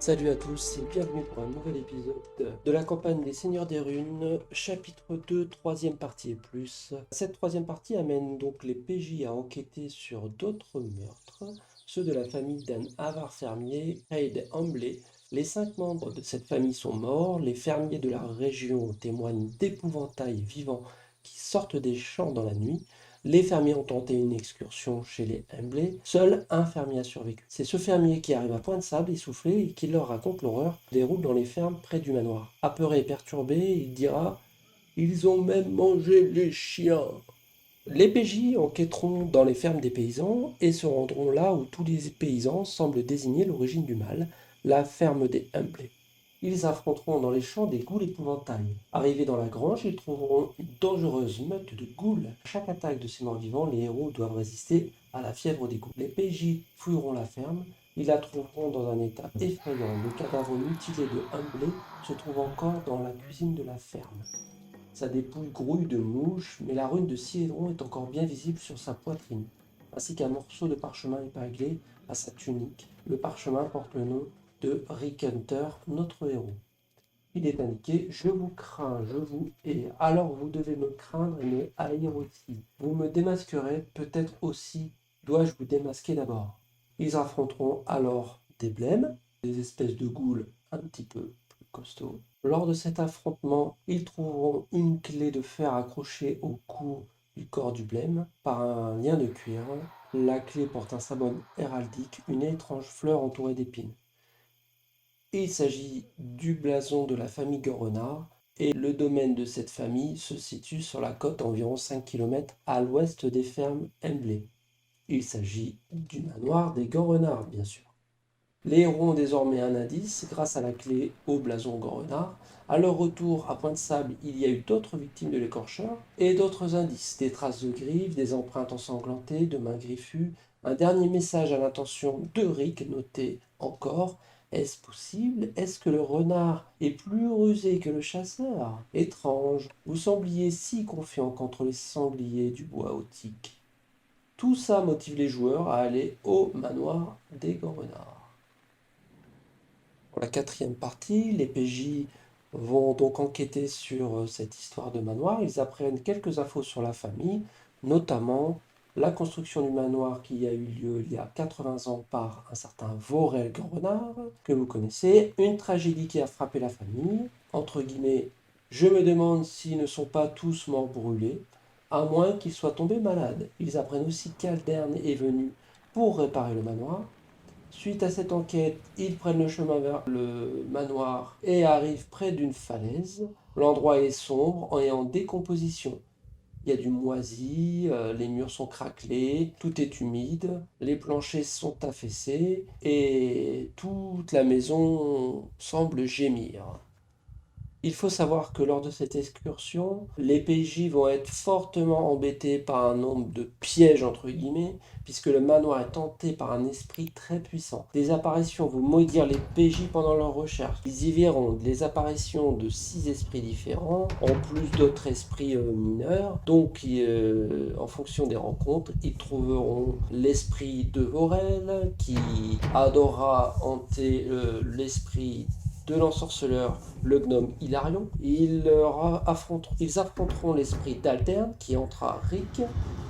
Salut à tous et bienvenue pour un nouvel épisode de la campagne des Seigneurs des Runes, chapitre 2, troisième partie et plus. Cette troisième partie amène donc les PJ à enquêter sur d'autres meurtres, ceux de la famille d'un avare fermier, Reid Amblé. Les 5 membres de cette famille sont morts, les fermiers de la région témoignent d'épouvantails vivants qui sortent des champs dans la nuit. Les fermiers ont tenté une excursion chez les Hembley. Seul un fermier a survécu. C'est ce fermier qui arrive à Point de Sable, essoufflé, et qui leur raconte l'horreur qui déroule dans les fermes près du manoir. Apeuré et perturbé, il dira « Ils ont même mangé les chiens !» Les PJ enquêteront dans les fermes des paysans et se rendront là où tous les paysans semblent désigner l'origine du mal, la ferme des Humbley. Ils affronteront dans les champs des ghouls épouvantails. Arrivés dans la grange, ils trouveront une dangereuse meute de ghouls. À chaque attaque de ces morts vivants, les héros doivent résister à la fièvre des ghouls. Les PJ fouilleront la ferme. Ils la trouveront dans un état effrayant. Le cadavre mutilé de Humbley se trouve encore dans la cuisine de la ferme. Sa dépouille grouille de mouches, mais la rune de Siedron est encore bien visible sur sa poitrine, ainsi qu'un morceau de parchemin épinglé à sa tunique. Le parchemin porte le nom de Rick Hunter, notre héros. Il est indiqué « Je vous crains, je vous hais, alors vous devez me craindre et me haïr aussi. Vous me démasquerez, peut-être aussi dois-je vous démasquer d'abord. » Ils affronteront alors des blêmes, des espèces de ghouls un petit peu plus costauds. Lors de cet affrontement, ils trouveront une clé de fer accrochée au cou du corps du blême par un lien de cuir. La clé porte un symbole héraldique, une étrange fleur entourée d'épines. Il s'agit du blason de la famille Gorenard, et le domaine de cette famille se situe sur la côte environ 5 km à l'ouest des fermes Hembley. Il s'agit du manoir des Gorenard, bien sûr. Les héros ont désormais un indice grâce à la clé au blason Gorenard. À leur retour à Point de Sable, il y a eu d'autres victimes de l'écorcheur et d'autres indices, des traces de griffes, des empreintes ensanglantées, de mains griffues, un dernier message à l'intention de Rick noté encore. Est-ce possible? Est-ce que le renard est plus rusé que le chasseur? Étrange, vous sembliez si confiant contre les sangliers du bois Otique. Tout ça motive les joueurs à aller au manoir des Gorenards. Pour la quatrième partie, les PJ vont donc enquêter sur cette histoire de manoir. Ils apprennent quelques infos sur la famille, notamment la construction du manoir qui a eu lieu il y a 80 ans par un certain Vorel Grenard, que vous connaissez, une tragédie qui a frappé la famille, entre guillemets, je me demande s'ils ne sont pas tous morts brûlés, à moins qu'ils soient tombés malades. Ils apprennent aussi qu'Aldern est venu pour réparer le manoir. Suite à cette enquête, ils prennent le chemin vers le manoir et arrivent près d'une falaise. L'endroit est sombre et en décomposition. Il y a du moisi, les murs sont craquelés, tout est humide, les planchers sont affaissés et toute la maison semble gémir. Il faut savoir que lors de cette excursion, les PJ vont être fortement embêtés par un nombre de pièges entre guillemets, puisque le manoir est hanté par un esprit très puissant. Des apparitions vont maudire les PJ pendant leur recherche. Ils y verront les apparitions de 6 esprits différents, en plus d'autres esprits mineurs. Donc, en fonction des rencontres, ils trouveront l'esprit de Vorel, qui adorera hanter l'esprit de l'ensorceleur, le gnome Hilarion. Ils affronteront l'esprit d'Aldern qui entrera Rick,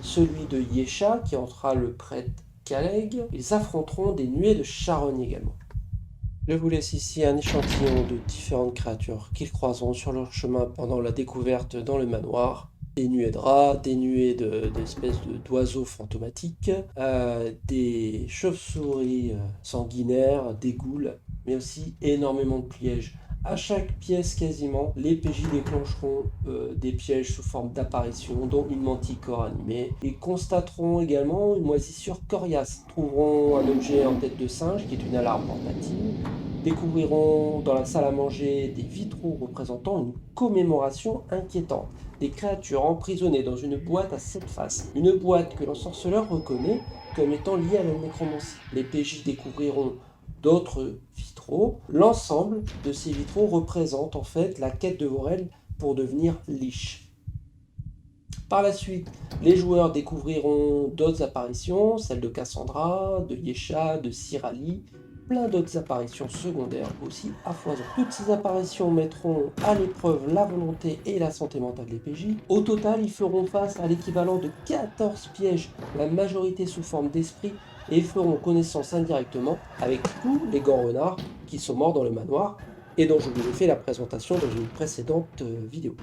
celui de Yesha qui entrera le prêtre Kaleg. Ils affronteront des nuées de charognes également. Je vous laisse ici un échantillon de différentes créatures qu'ils croiseront sur leur chemin pendant la découverte dans le manoir. Des nuées de rats, des nuées d'espèces d'oiseaux fantomatiques, des chauves-souris sanguinaires, des ghouls, mais aussi énormément de pièges. À chaque pièce quasiment, les PJ déclencheront des pièges sous forme d'apparition, dont une manticore animée. Ils constateront également une moisissure coriace, trouveront un objet en tête de singe qui est une alarme portative, découvriront dans la salle à manger des vitraux représentant une commémoration inquiétante, des créatures emprisonnées dans une boîte à 7 faces, une boîte que l'ensorceleur reconnaît comme étant liée à la nécromancie. Les PJ découvriront d'autres vitraux. L'ensemble de ces vitraux représente en fait la quête de Vorel pour devenir Lich. Par la suite, les joueurs découvriront d'autres apparitions, celles de Cassandra, de Yesha, de Cyrali, plein d'autres apparitions secondaires aussi à foison. Toutes ces apparitions mettront à l'épreuve la volonté et la santé mentale des PJ. Au total, ils feront face à l'équivalent de 14 pièges, la majorité sous forme d'esprit, et feront connaissance indirectement avec tous les grands renards qui sont morts dans le manoir et dont je vous ai fait la présentation dans une précédente vidéo.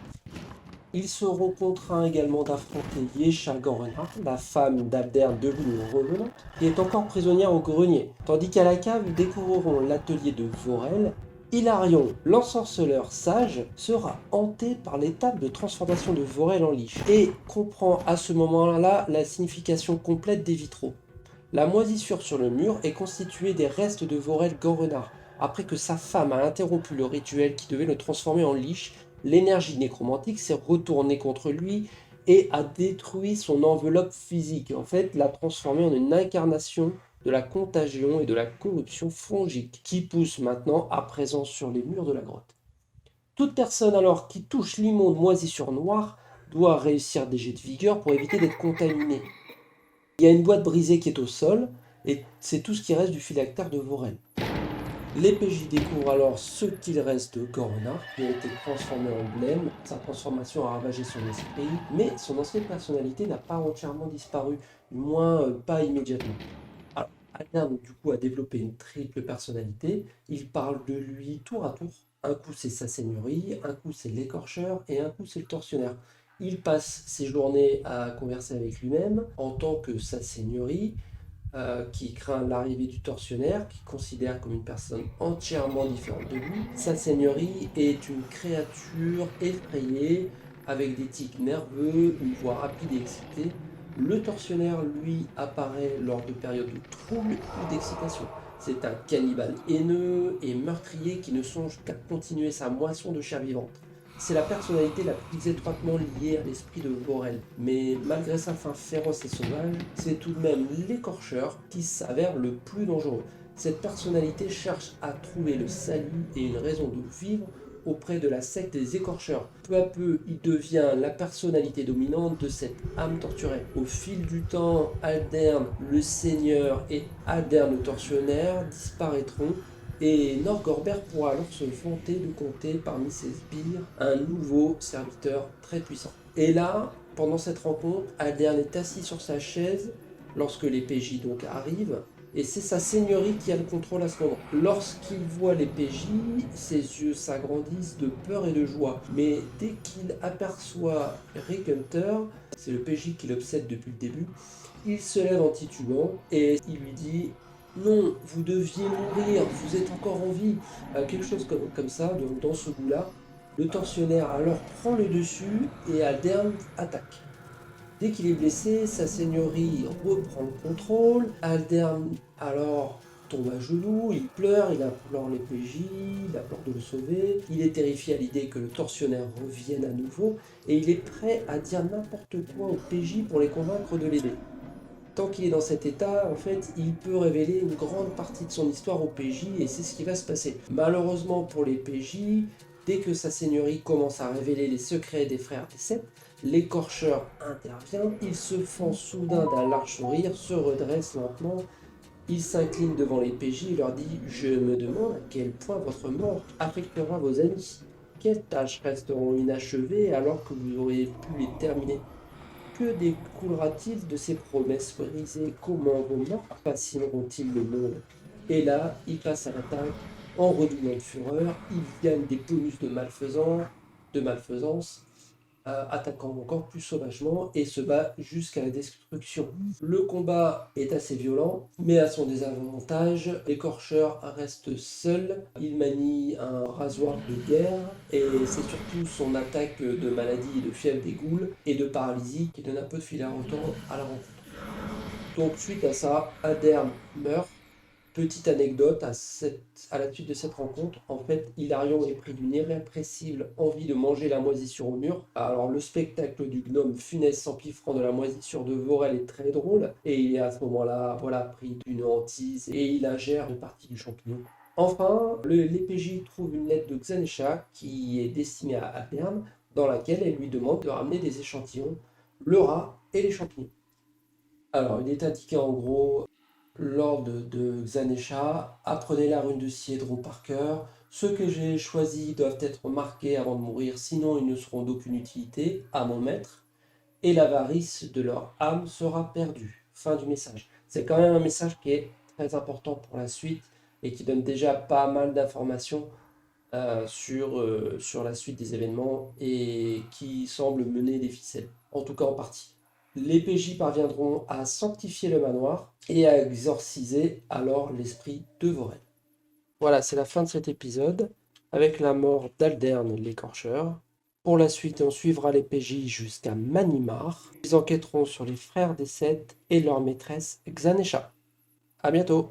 Ils seront contraints également d'affronter Yesha Ganrenard, la femme d'Aldern devenue revenante, qui est encore prisonnière au grenier, tandis qu'à la cave, ils découvriront l'atelier de Vorel. Hilarion, l'ensorceleur sage, sera hanté par l'étape de transformation de Vorel en liche et comprend à ce moment-là la signification complète des vitraux. La moisissure sur le mur est constituée des restes de Vorel Ganrenard. Après que sa femme a interrompu le rituel qui devait le transformer en liche, l'énergie nécromantique s'est retournée contre lui et a détruit son enveloppe physique. En fait, l'a transformé en une incarnation de la contagion et de la corruption fongique qui pousse maintenant à présent sur les murs de la grotte. Toute personne alors qui touche l'immonde moisissure noire doit réussir des jets de vigueur pour éviter d'être contaminée. Il y a une boîte brisée qui est au sol, et c'est tout ce qui reste du phylactère de Vorel. Les PJ découvrent alors ce qu'il reste de Ganrenard, qui a été transformé en blême. Sa transformation a ravagé son esprit, mais son ancienne personnalité n'a pas entièrement disparu, du moins pas immédiatement. Alors, Aldern, du coup, a développé une triple personnalité. Il parle de lui tour à tour. Un coup, c'est sa seigneurie, un coup, c'est l'écorcheur, et un coup, c'est le tortionnaire. Il passe ses journées à converser avec lui-même en tant que sa seigneurie, qui craint l'arrivée du tortionnaire, qui considère comme une personne entièrement différente de lui. Sa seigneurie est une créature effrayée, avec des tics nerveux, une voix rapide et excitée. Le tortionnaire, lui, apparaît lors de périodes de trouble ou d'excitation. C'est un cannibale haineux et meurtrier qui ne songe qu'à continuer sa moisson de chair vivante. C'est la personnalité la plus étroitement liée à l'esprit de Vorel. Mais malgré sa fin féroce et sauvage, c'est tout de même l'écorcheur qui s'avère le plus dangereux. Cette personnalité cherche à trouver le salut et une raison de vivre auprès de la secte des écorcheurs. Peu à peu, il devient la personnalité dominante de cette âme torturée. Au fil du temps, Aldern le Seigneur et Aldern le Tortionnaire disparaîtront et Norgorbert pourra alors se vanter de compter parmi ses sbires un nouveau serviteur très puissant. Et là, pendant cette rencontre, Aldern est assis sur sa chaise lorsque les PJ donc arrivent, et c'est sa seigneurie qui a le contrôle à ce moment. Lorsqu'il voit les PJ, ses yeux s'agrandissent de peur et de joie. Mais dès qu'il aperçoit Rick Hunter, c'est le PJ qui l'obsède depuis le début, il se lève en titubant et il lui dit « Non, vous deviez mourir, vous êtes encore en vie ». Quelque chose comme ça, donc dans ce goût-là. Le tortionnaire alors prend le dessus et Aldern attaque. Dès qu'il est blessé, sa seigneurie reprend le contrôle. Aldern alors tombe à genoux, il pleure, il implore les PJ, il implore de le sauver. Il est terrifié à l'idée que le tortionnaire revienne à nouveau et il est prêt à dire n'importe quoi aux PJ pour les convaincre de l'aider. Tant qu'il est dans cet état, en fait, il peut révéler une grande partie de son histoire aux PJ et c'est ce qui va se passer. Malheureusement pour les PJ, dès que sa seigneurie commence à révéler les secrets des frères des Sept, l'écorcheur intervient, il se fend soudain d'un large sourire, se redresse lentement, il s'incline devant les PJ et leur dit « Je me demande à quel point votre mort affectera vos amis. Quelles tâches resteront inachevées alors que vous auriez pu les terminer ? Que découlera-t-il de ces promesses brisées? Comment vos morts fascineront-ils le monde ?» Et là, il passe à l'attaque en redoublant de fureur, il gagne des bonus de malfaisance, attaquant encore plus sauvagement et se bat jusqu'à la destruction. Le combat est assez violent, mais à son désavantage, l'écorcheur reste seul, il manie un rasoir de guerre, et c'est surtout son attaque de maladie, de fièvre des ghouls et de paralysie qui donne un peu de fil à retordre à la rencontre. Donc suite à ça, Aldern meurt. Petite anecdote, à la suite de cette rencontre, en fait, Hilarion est pris d'une irrépressible envie de manger la moisissure au mur. Alors, le spectacle du gnome funeste s'empiffrant de la moisissure de Vorel est très drôle, et il est à ce moment-là, voilà, pris d'une hantise, et il ingère une partie du champignon. Enfin, les PJ trouvent une lettre de Xanesha qui est destinée à Aldern, dans laquelle elle lui demande de ramener des échantillons, le rat et les champignons. Alors, il est indiqué en gros Lord de Xanesha, apprenez la rune de Siedro par cœur. Ceux que j'ai choisis doivent être marqués avant de mourir, sinon ils ne seront d'aucune utilité à mon maître, et l'avarice de leur âme sera perdue. Fin du message. C'est quand même un message qui est très important pour la suite et qui donne déjà pas mal d'informations sur la suite des événements et qui semble mener des ficelles, en tout cas en partie. Les PJ parviendront à sanctifier le manoir et à exorciser alors l'esprit de Vorel. Voilà, c'est la fin de cet épisode, avec la mort d'Aldern l'écorcheur. Pour la suite, on suivra les PJ jusqu'à Manimar. Ils enquêteront sur les frères des Sept et leur maîtresse Xanesha. À bientôt!